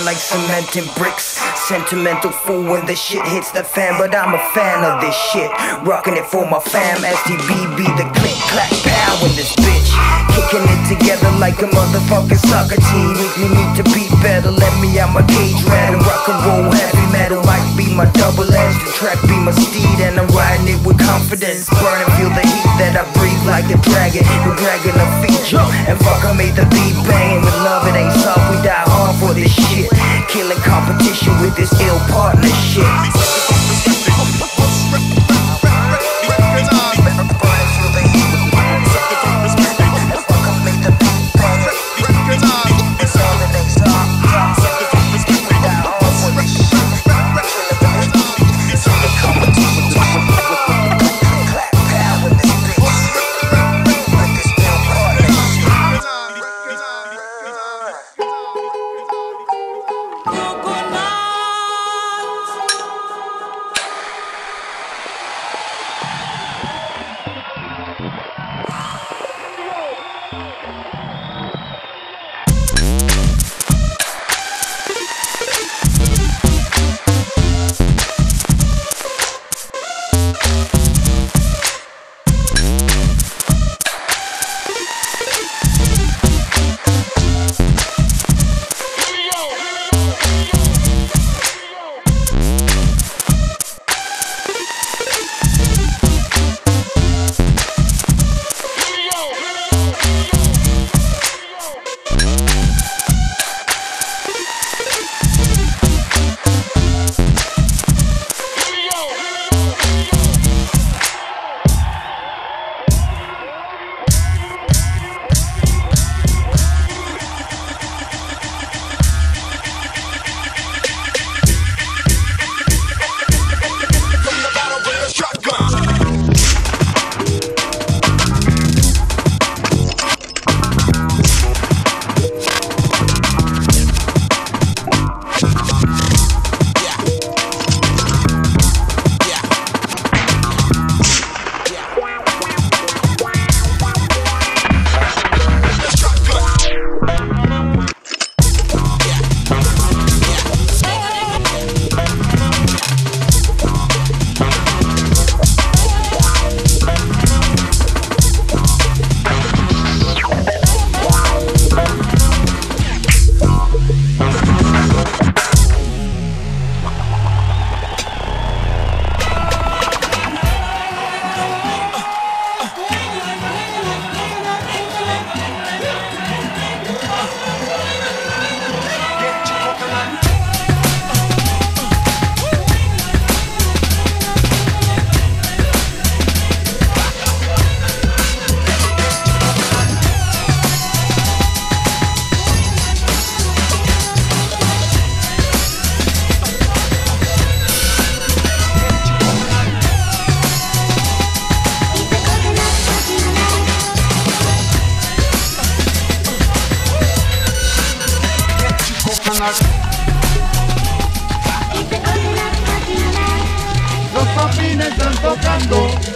grind like cement and bricks. Sentimental fool when the shit hits the fan, but I'm a fan of this shit. Rocking it for my fam, STBB, the click, clack, pow in this bitch. Kicking it together like a motherfucking soccer team. If you need to be better, let me out my cage rattle. Rock and roll heavy metal might be my double edge. The track be my steed and I'm riding it with confidence. Burn and feel the heat that I breathe like a dragon. We're dragging a feature and fucker made the beat banging. With love it ain't soft, we die hard for this shit. Killing competition with this ill partnership. Los papines están tocando.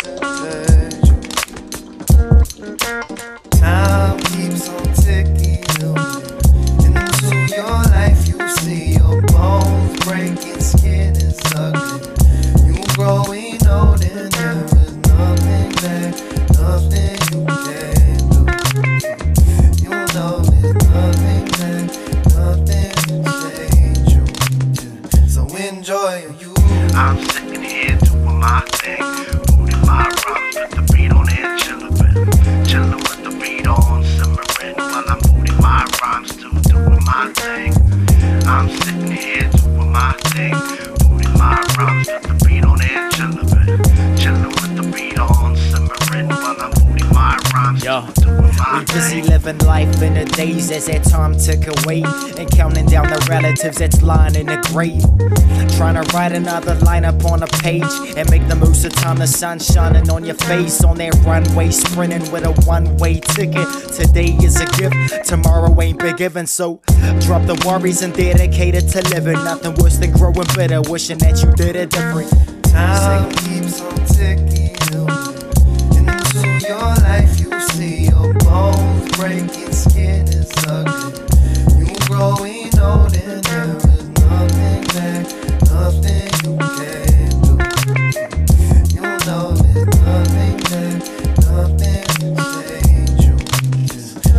Time keeps on ticking, and into your life you see your bones breaking, skin is ugly. You growing old and there is nothing you can do. You know there's nothing to change you. So enjoy you. I'm sitting here doing my thing, booting my rhymes with the beat on it, chillin' with the beat on, simmering while I'm booting my rhymes too, doing my thing. I'm sitting here doing my thing, booting my rhymes with the beat on it, chillin' with the beat on, simmering while I'm booting my rhymes too, doing my we busy thing. living life in the days as that time tick away, and counting down the relatives that's lying in the grave. Trying to write another line up on a page and make the most of time, the sun shining on your face on that runway, sprinting with a one-way ticket. Today is a gift, tomorrow ain't been given, so drop the worries and dedicate it to living. Nothing worse than growing bitter, wishing that you did it different. Time keeps on ticking, and into your life you see your bones breaking, skin is ugly. You growing old and there is nothing you can do. You know there's nothing to change you.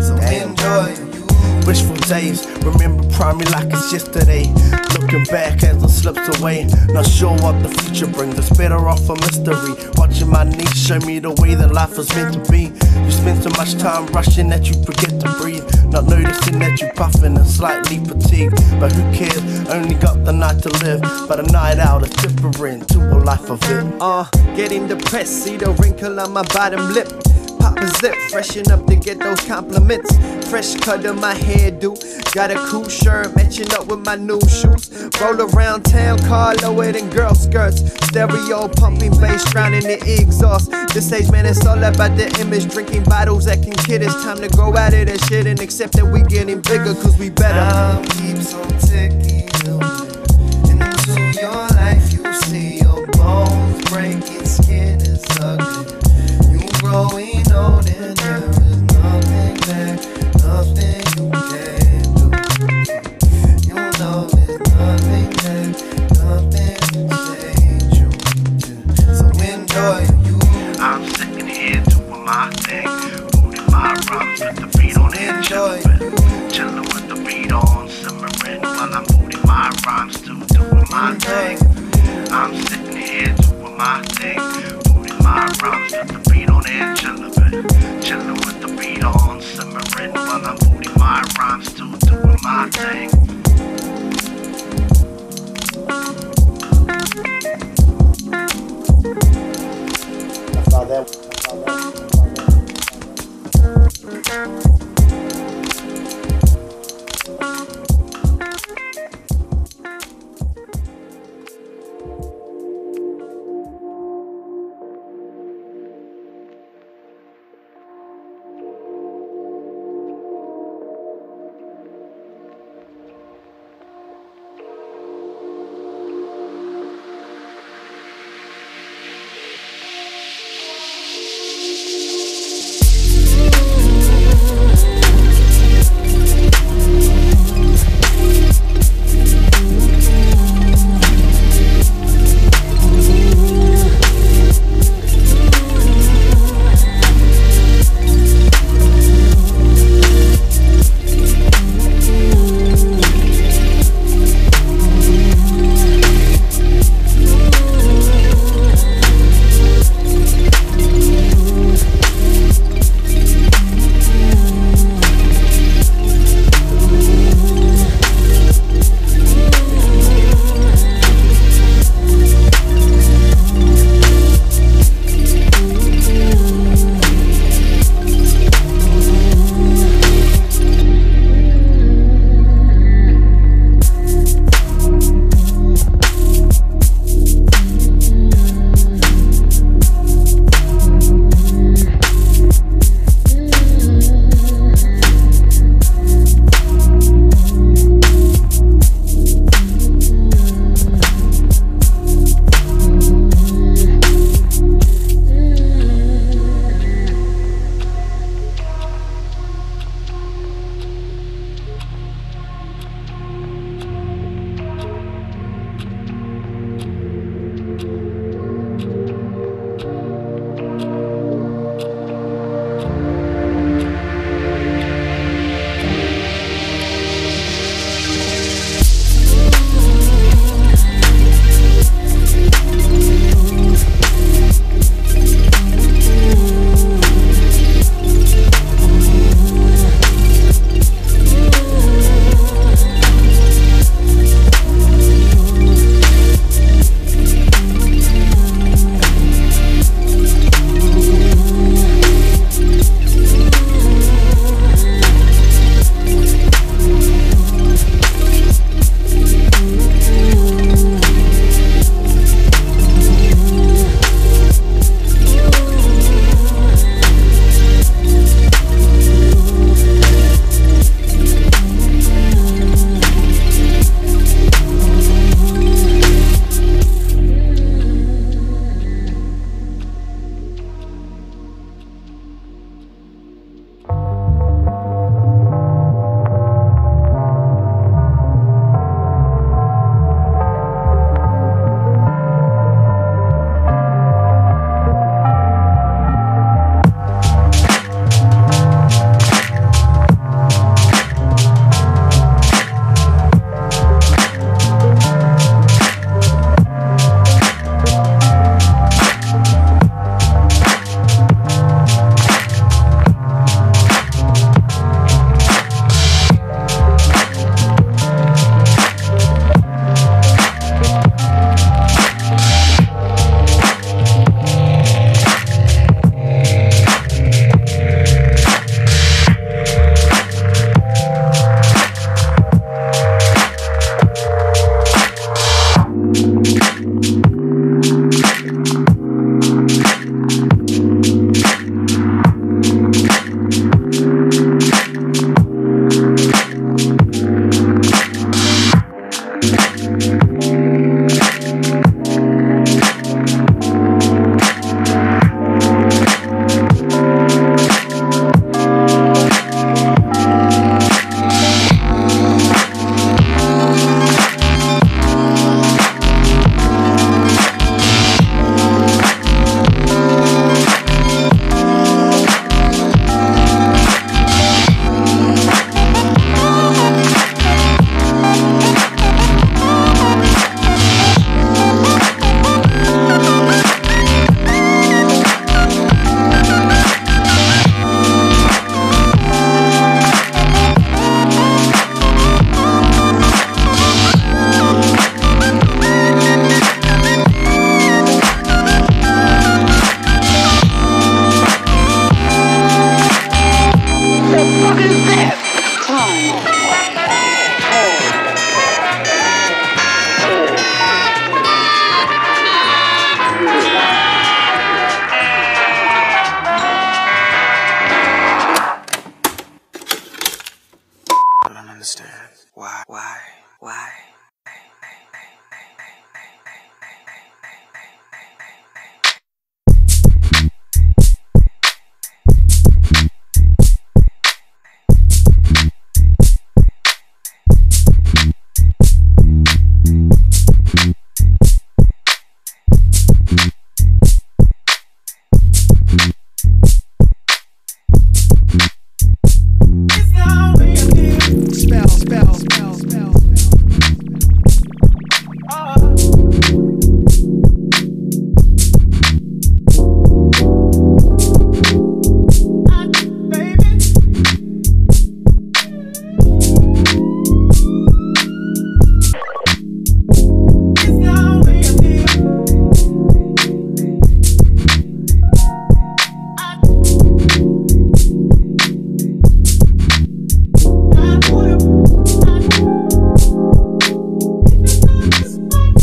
So enjoy you. Wishful days, remember primary like it's yesterday. Looking back as it slips away, not sure what the future brings. It's better off a mystery. Watching my knees show me the way that life is meant to be. You spend so much time rushing that you forget to breathe, not noticing that you're puffing and slightly fatigued. But who cares? Only got the night to live. But a night out is different to a life of it. Getting depressed, see the wrinkle on my bottom lip. Pop a zip, freshen up to get those compliments. Fresh cut of my hairdo, got a cool shirt matching up with my new shoes. Roll around town, car lower than girl skirts. Stereo pumping bass, drowning the exhaust. This age, man, it's all about the image. Drinking bottles, acting kid. It's time to go out of that shit and accept that we getting bigger, cause we better. Time keeps on ticking, and into your life you see your bones breaking, skin is ugly. You growing old and there is nothing you can do. You know there's nothing to change you. So enjoy you. I'm sitting here doing my thing, booting my rhymes with the beat on it, chillin' with the beat on, simmering while I'm booting my rhymes too, doing my thing. I'm sitting here doing my thing, booting my rhymes with the beat on it, chillin' with the beat on, simmering while I'm booting my rhymes too, doing my thing.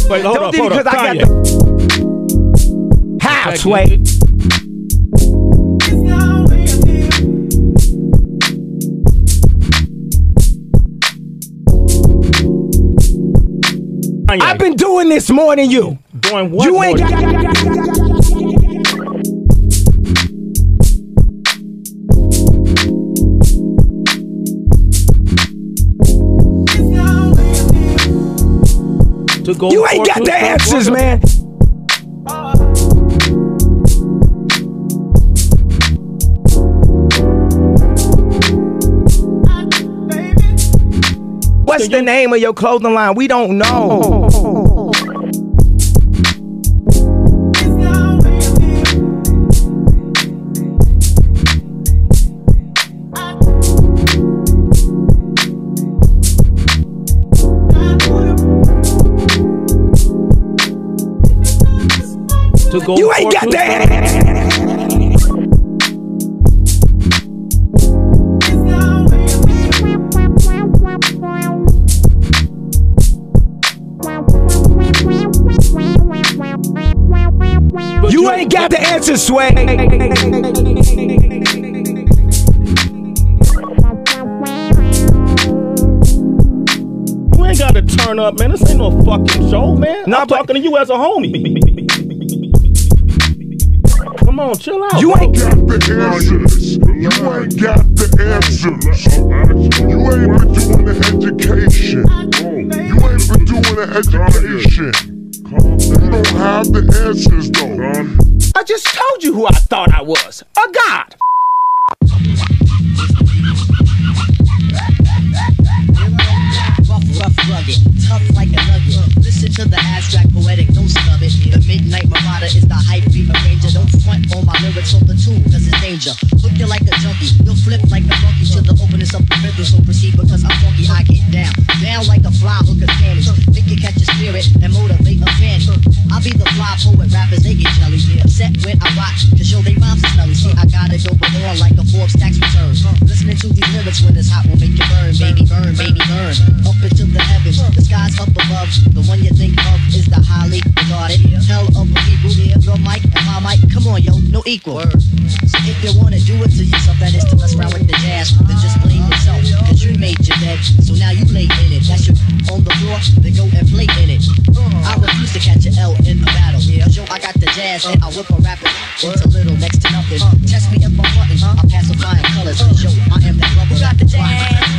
Wait, hold Don't up, do hold because up. I got Kanye. the how, Okay, Sway. Kanye. I've been doing this more than you. Doing what? You ain't more? To go You ain't got the answers, man. What's the name of your clothing line? We don't know. To go You ain't got the answers. You ain't got the answer, Sway. You ain't gotta turn up, man. This ain't no fucking show, man. Nah, I'm but- talking to you as a homie. Come on, chill out. You ain't got the answers. You ain't got the answers. You ain't been doing the education. You ain't been doing the education. You don't have the answers though. I just told you who I thought I was. A god. Rough, rugged, tough like a nugget. Listen to the abstract poetic, don't snub it. The midnight marauder is the hype beat arranger. Don't front on my lyrics on the tool, cause it's danger. Hook you like a junkie, you'll flip like a monkey to the openness of the rhythm. So proceed because I'm funky, I get down. Down like a fly hook of cannon. Think you catch a spirit and motivate a fan. I'll be the fly poet, rappers they get jelly. Upset when I rock, cause yo, they rhymes are smelly. See, I gotta go on like a Forbes tax return. Listening to these lyrics when it's hot will make you burn, baby, burn, baby, burn. Up into the heavens, the skies up above. The one you think of is the highly regarded. Hell of a people, your mic and my mic. Come on, yo, no equal. So if you wanna do it to yourself, that is to mess around with the jazz, then just blame yourself. Cause you made your bed, so now you lay in it. That's your on the floor, then go and play in it. I refuse to catch an L in the battle. Cause yo, I got the jazz and I whip a rapper into little next to nothing. Test me if I'm button, I'm pacifying colors. Cause yo, I am that rubber. Who got the jazz?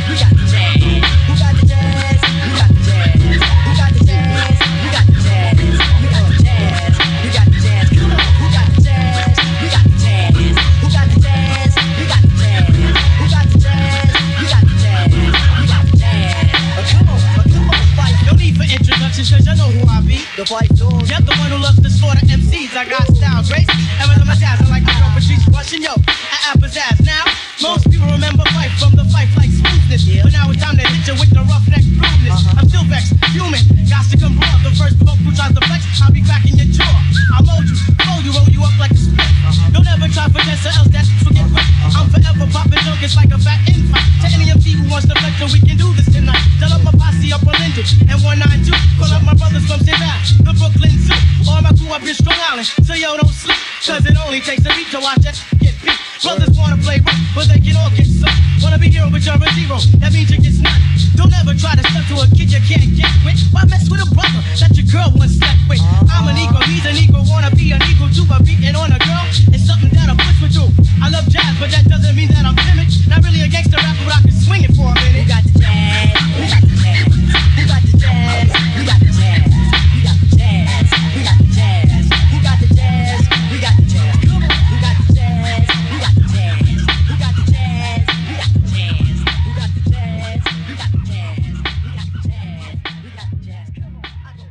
Who got the jazz? Who got the jazz? Who got the jazz? Who got the jazz? Who got the jazz? Who got the jazz? Who got the jazz? Come on, who got the jazz? Who got the jazz? Who got the jazz? Who got the jazz? Who got the jazz? Who got the jazz? Who got the jazz? Come on, fight. No need for introductions, cause you know who I be. The fight dog. You're the one who loves to slaughter MCs. I got style, grace, and rhythm and jazz. I like to go Patrice rushing, yo, I pizzazz. Now, most people remember fight from the fight like smoothness. But now it's time to hit you with the roughneck rudeness. I'm still vexed, human, got to come raw. The first provoke who tries to flex, I'll be cracking your jaw. I'll mold you, fold you, roll you up like a split. Don't ever try for this or else that's forget quick. I'm forever popping junk, it's like a fat invite. To any MC who wants to flex, so we can do this tonight. Tell up my posse up on Linden and 192. Call up my brothers from St. the Brooklyn Zoo. All my crew up in Strong Island, so yo don't sleep. Cause it only takes a beat to watch us get beat. Brothers wanna play rough, but they can all get sucked. Wanna be hero, but you're a zero, that means you get snot. Don't ever try to step to a kid you can't get with. Why mess with a brother that your girl once slept with? I'm an equal, he's an equal, wanna be an equal to a beating on a girl. It's something that I push with you. I love jazz, but that doesn't mean that I'm timid. Not really a gangster rapper, but I can swing it for a minute. Who got the jazz? Who got the jazz? Who got the jazz? Who got the jazz? Who got the jazz? Who got the jazz? Who got the jazz? Who got the jazz? Come on, who got the jazz? Who got the jazz? Who got the jazz? Who got the jazz? Who got the jazz? Who got the jazz? Who got the jazz? Who got the jazz? Come on, I go.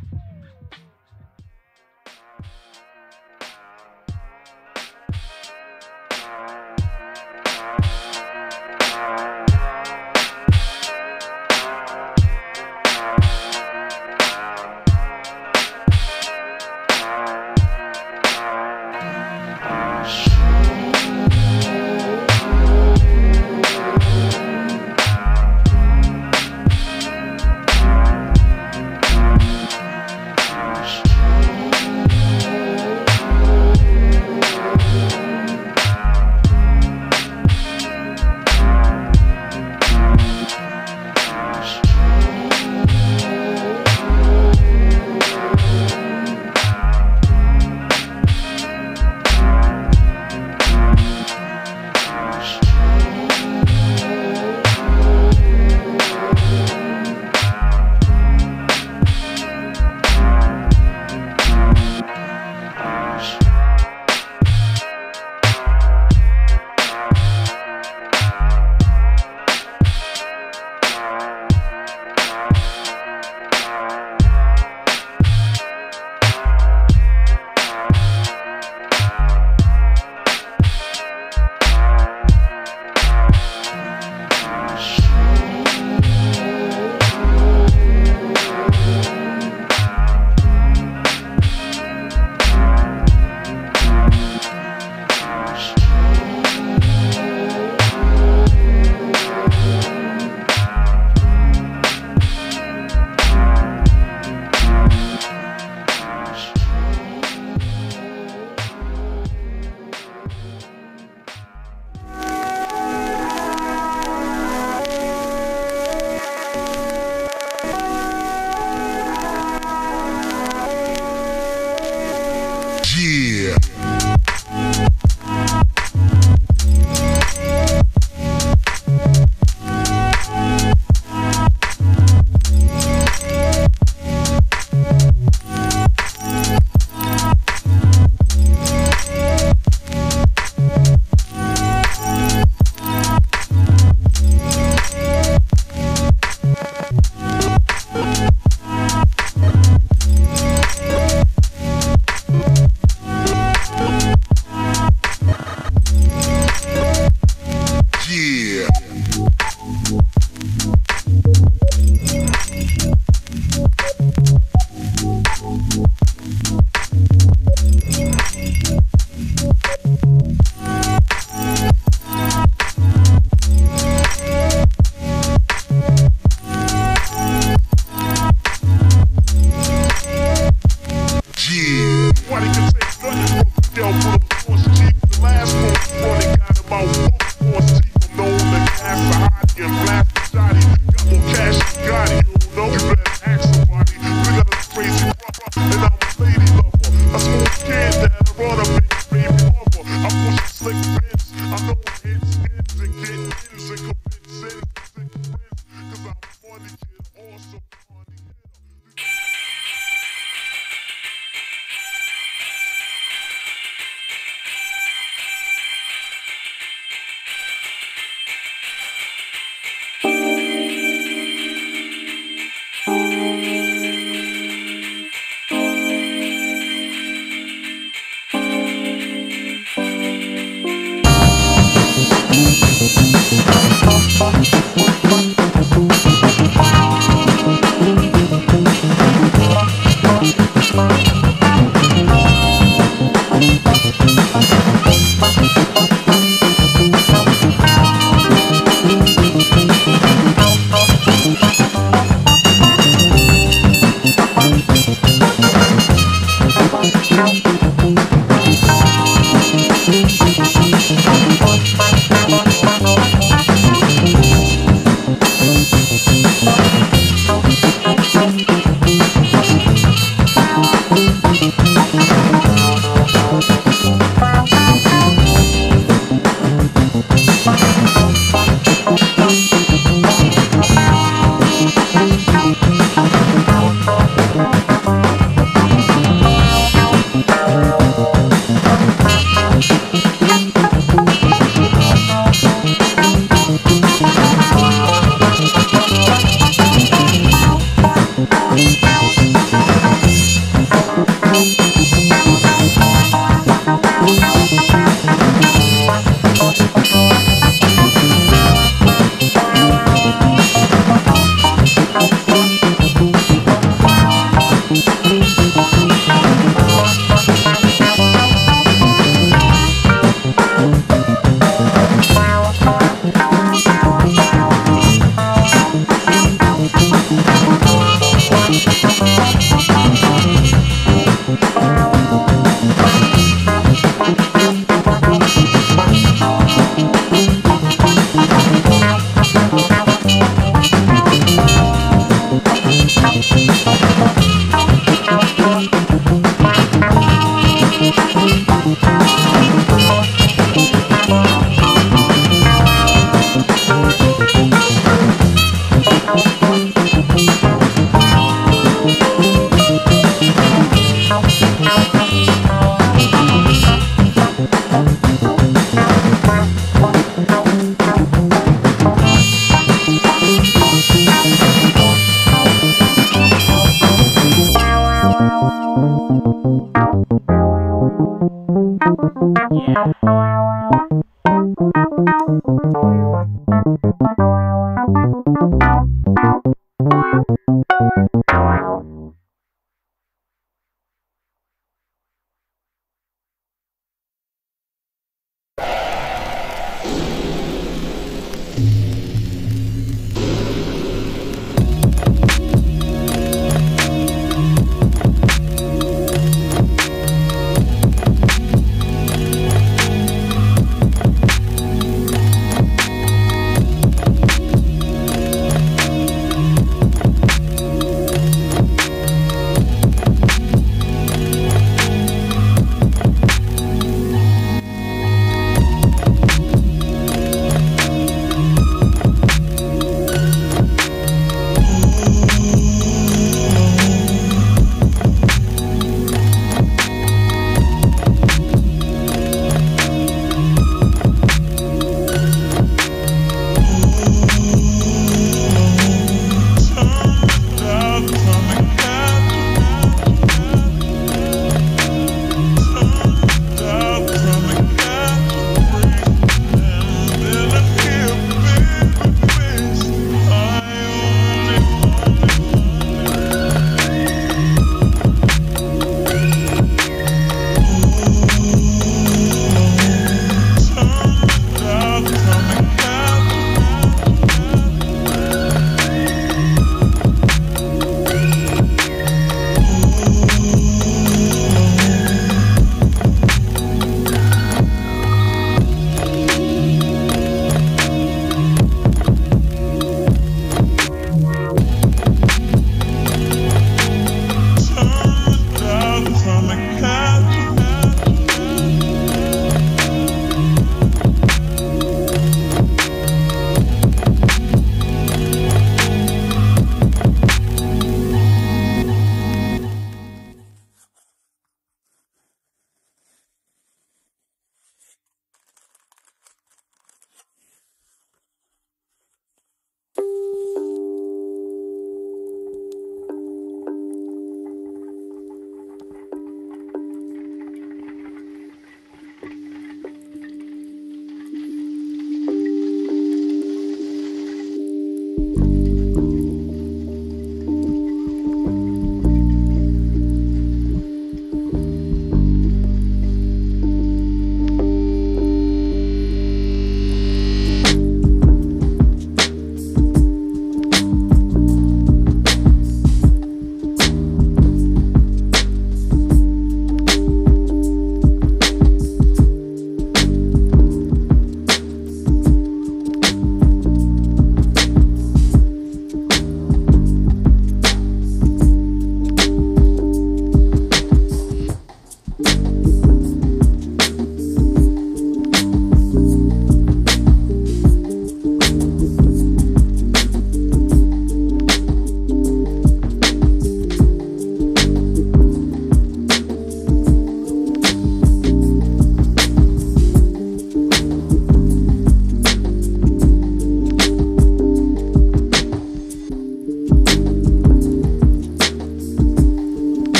Fucking